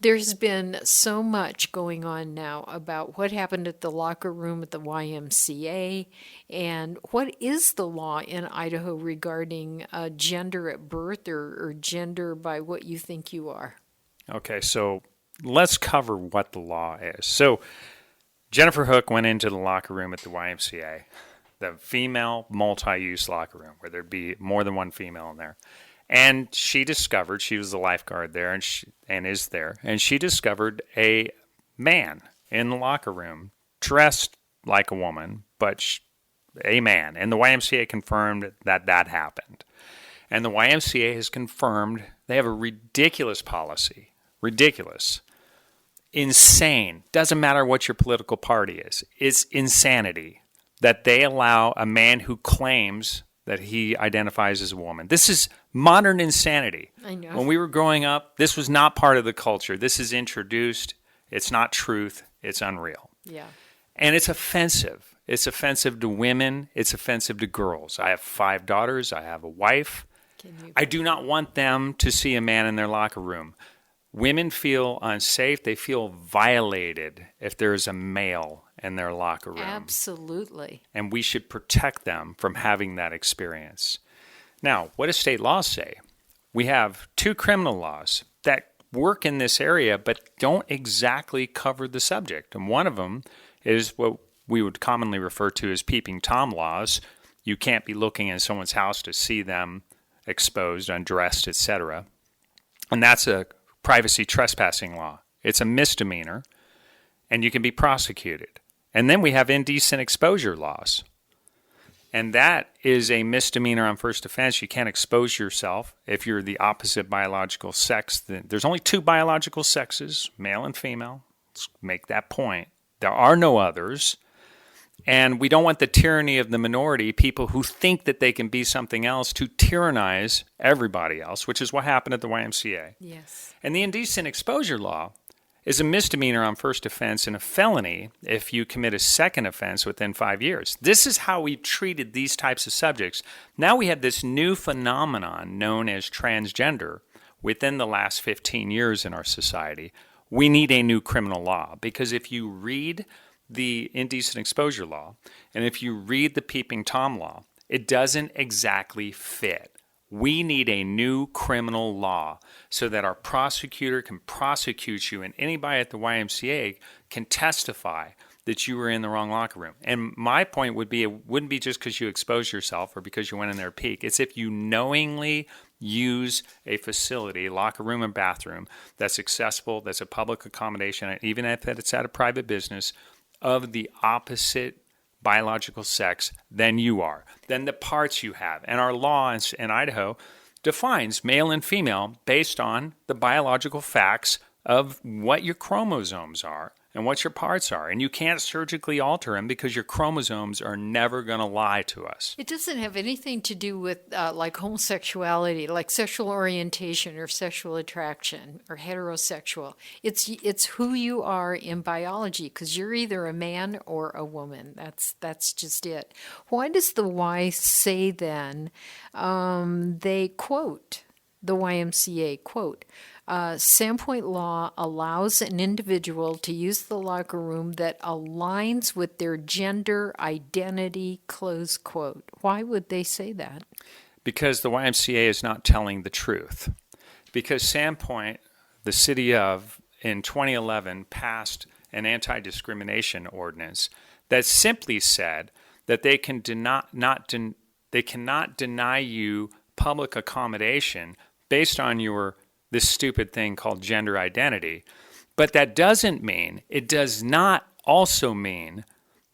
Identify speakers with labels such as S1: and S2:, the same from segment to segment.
S1: There's been so much going on now about what happened at the locker room at the YMCA and what is the law in Idaho regarding gender at birth or gender by what you think you are.
S2: Okay, so let's cover what the law is. So Jennifer Hook went into the locker room at the YMCA, the female multi-use locker room, where there'd be more than one female in there. And she discovered, she was the lifeguard there and is there, and she discovered a man in the locker room dressed like a woman, but a man. And the YMCA confirmed that that happened. And the YMCA has confirmed they have a ridiculous policy. Ridiculous. Insane. Doesn't matter what your political party is. It's insanity that they allow a man who claims that he identifies as a woman. This is modern insanity.
S1: I know.
S2: When we were growing up, this was not part of the culture. This is introduced. It's not truth. It's unreal.
S1: Yeah.
S2: And it's offensive. It's offensive to women. It's offensive to girls. I have 5 daughters. I have a wife. I do not want them to see a man in their locker room. Women feel unsafe. They feel violated if there is a male in their locker room.
S1: Absolutely.
S2: And we should protect them from having that experience. Now, what does state laws say? We have 2 criminal laws that work in this area but don't exactly cover the subject. And one of them is what we would commonly refer to as peeping Tom laws. You can't be looking in someone's house to see them exposed, undressed, etc. And that's a privacy trespassing law. It's a misdemeanor, and you can be prosecuted. And then we have indecent exposure laws. And that is a misdemeanor on first offense. You can't expose yourself if you're the opposite biological sex. There's only 2 biological sexes, male and female. Let's make that point. There are no others. And we don't want the tyranny of the minority, people who think that they can be something else, to tyrannize everybody else, which is what happened at the YMCA.
S1: Yes.
S2: And the indecent exposure law is a misdemeanor on first offense and a felony if you commit a second offense within 5 years. This is how we've treated these types of subjects. Now we have this new phenomenon known as transgender within the last 15 years in our society. We need a new criminal law because if you read the indecent exposure law, and if you read the peeping Tom law, it doesn't exactly fit. We need a new criminal law so that our prosecutor can prosecute you and anybody at the YMCA can testify that you were in the wrong locker room. And my point would be it wouldn't be just because you exposed yourself or because you went in there to peek. It's if you knowingly use a facility, locker room and bathroom, that's accessible, that's a public accommodation, and even if it's at a private business, of the opposite biological sex than you are, than the parts you have. And our law in Idaho defines male and female based on the biological facts of what your chromosomes are and what your parts are. And you can't surgically alter them because your chromosomes are never going to lie to us.
S1: It doesn't have anything to do with like homosexuality, like sexual orientation or sexual attraction or heterosexual. It's who you are in biology because you're either a man or a woman. That's just it. Why does the Y say then, they quote, the YMCA quote, Sandpoint law allows an individual to use the locker room that aligns with their gender identity, close quote. Why would they say that?
S2: Because the YMCA is not telling the truth. Because Sandpoint, the city of, in 2011, passed an anti-discrimination ordinance that simply said that they cannot deny you public accommodation based on this stupid thing called gender identity. But that doesn't mean, it does not also mean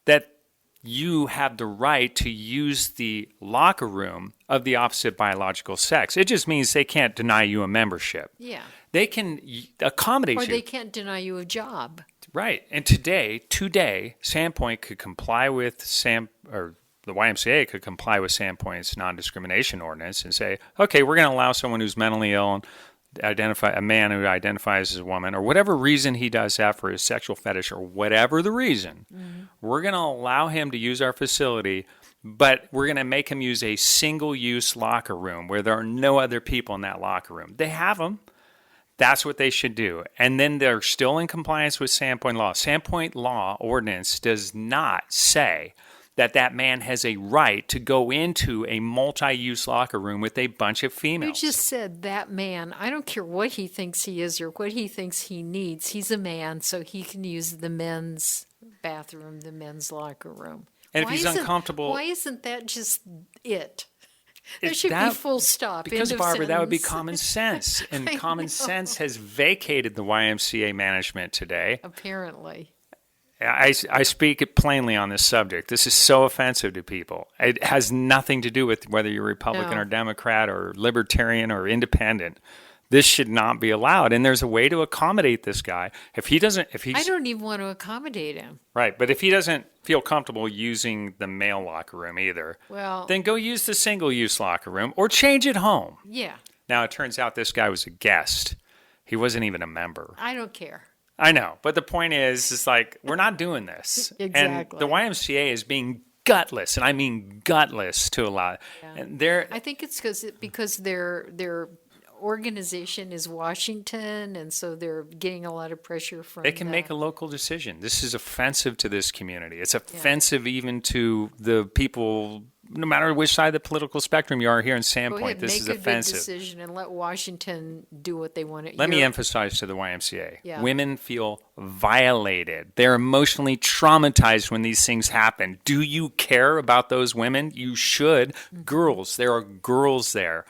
S2: that you have the right to use the locker room of the opposite biological sex. It just means they can't deny you a membership.
S1: Yeah.
S2: They can accommodate you.
S1: Or they can't deny you a job.
S2: Right. And today, Sandpoint could comply with the YMCA could comply with Sandpoint's non-discrimination ordinance and say, okay, we're going to allow someone who's mentally ill and identify a man who identifies as a woman, or whatever reason he does that for his sexual fetish, or whatever the reason, we're going to allow him to use our facility, but we're going to make him use a single-use locker room where there are no other people in that locker room. They have them. That's what they should do. And then they're still in compliance with Sandpoint law. Sandpoint law ordinance does not say that that man has a right to go into a multi-use locker room with a bunch of
S1: You
S2: females.
S1: just said that man. I don't care what he thinks he is or what he thinks he needs. He's a man, so he can use the men's bathroom, the men's locker room.
S2: And if he's uncomfortable...
S1: Why isn't that just it? There
S2: It-
S1: should
S2: that-
S1: be full stop.
S2: Because,
S1: end of
S2: Barbara, that would be
S1: sentence.
S2: common sense. And
S1: I
S2: common
S1: know.
S2: sense has vacated the YMCA management today.
S1: Apparently.
S2: I speak it plainly on this subject. This is so offensive to people. It has nothing to do with whether you're Republican
S1: No.
S2: or Democrat or Libertarian or Independent. This should not be allowed. And there's a way to accommodate this guy. If he's
S1: I don't even want to accommodate him.
S2: right, but if he doesn't feel comfortable using the male locker room either,
S1: Well,
S2: then go use the single-use locker room or change it home.
S1: yeah,
S2: Now, it turns out this guy was a guest. He wasn't even a member.
S1: I don't care.
S2: I know, but the point is like, we're not doing this.
S1: Exactly.
S2: And the YMCA is being gutless, and I mean gutless to a lot. And they're,
S1: I think it's because their organization is Washington, and so they're getting a lot of pressure from.
S2: they can make a local decision. This is offensive to this community. It's offensive even to the people, no matter which side of the political spectrum you are here in
S1: Go
S2: Sandpoint.
S1: ahead,
S2: This
S1: make
S2: is
S1: a good
S2: offensive.
S1: decision and let Washington do what they want to.
S2: Let me emphasize to the YMCA,
S1: Yeah.
S2: women feel violated. They're emotionally traumatized when these things happen. Do you care about those women? You should. Girls, there are girls there.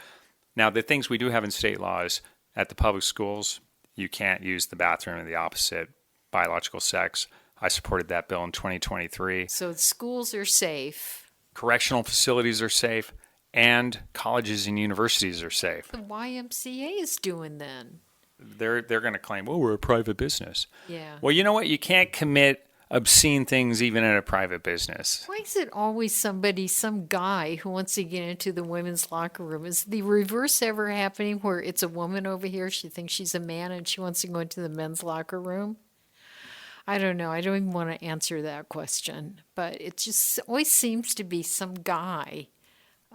S2: Now, the things we do have in state law is at the public schools, you can't use the bathroom of the opposite biological sex. I supported that bill in 2023.
S1: So schools are safe.
S2: Correctional facilities are safe, and colleges and universities are safe.
S1: The YMCA is doing then.
S2: They're going to claim, well, we're a private business.
S1: Yeah.
S2: Well, you know what? You can't commit obscene things even in a private business.
S1: Why is it always some guy who wants to get into the women's locker room? Is the reverse ever happening where it's a woman over here, she thinks she's a man and she wants to go into the men's locker room? I don't know. I don't even want to answer that question. But it just always seems to be some guy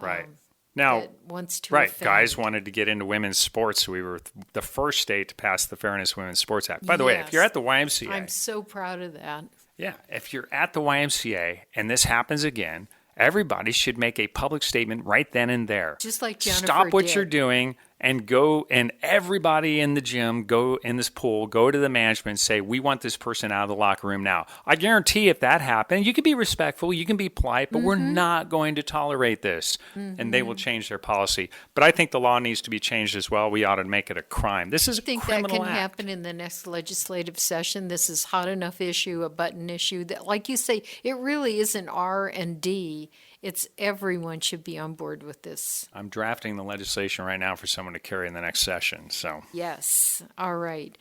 S2: Right. Now,
S1: that wants to
S2: right,
S1: offend.
S2: guys wanted to get into women's sports. We were the first state to pass the Fairness Women's Sports Act. By the way, if
S1: Yes.
S2: you're at the YMCA,
S1: I'm so proud of that.
S2: yeah, if you're at the YMCA and this happens again, everybody should make a public statement right then and there.
S1: Just like Jennifer
S2: Stop what
S1: did.
S2: you're doing and go, and everybody in the gym, go in this pool, go to the management and say, we want this person out of the locker room now. I guarantee if that happened, you can be respectful, you can be polite, but we're not going to tolerate this. And they will change their policy. But I think the law needs to be changed as well. We ought to make it a crime. This is
S1: I think
S2: a
S1: that
S2: criminal
S1: can
S2: act.
S1: happen in the next legislative session. This is hot enough issue, a button issue that, like you say, it really isn't R&D. It's everyone should be on board with this.
S2: I'm drafting the legislation right now for someone to carry in the next session. So
S1: Yes. All right.